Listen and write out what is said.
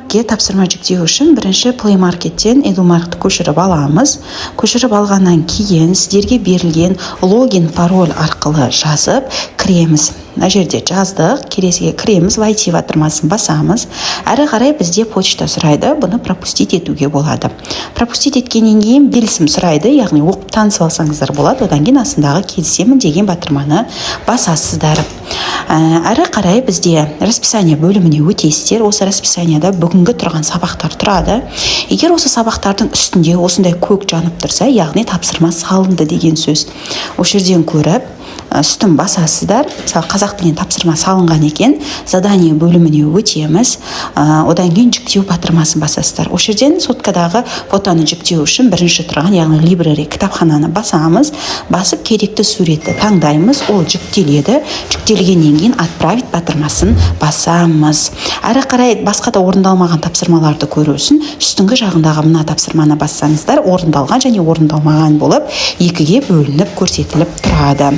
Mac'ке тапсырма жүктеу үшін бірінші Play Market'тен EduMark'ты көшіріп аламыз. Көшіріп алғаннан кейін сіздерге берілген логин, пароль арқылы жазып кіреміз. Мына жерде жаздық, келесіге кіреміз, войти батырмасын басамыз. Әрі қарай бізде почта сұрайды, бұны пропустить етуге болады. Пропустить еткеннен кейін белсім сұрайды, яғни оқып танысып алсаңыздар болады. Одан кейін астындағы келісемін деген батырманы басасыздар. Әрі қарай бізде расписание бөліміне өтесіздер. Осы расписанияда бүгінгі тұрған сабақтар тұрады. Егер осы сабақтардың үстінде осындай көк жанып тұрса, яғни тапсырма салынды деген сөз. Осы жерден көріп үстін басасыздар. Мысалы, қазақ тілінен тапсырма салынған екен, задание бөліміне өтеміз. Одан кейін жүктеу батырмасын басасыздар. Осы жерден соткадағы фотоны жүктеу үшін бірінші тұрған, яғни library кітапхананы басамыз. Басып керекті суретті таңдаймыз, ол жүктеледі. Жүктелгеннен кейін отправить батырмасын басамыз. Әрі қарай басқа да орындалмаған тапсырмаларды көру үшін үстіңгі жағындағы мына тапсырманы бассаңыздар, орындалған және орындалмаған болып екіге бөлініп көрсетіліп тұрады.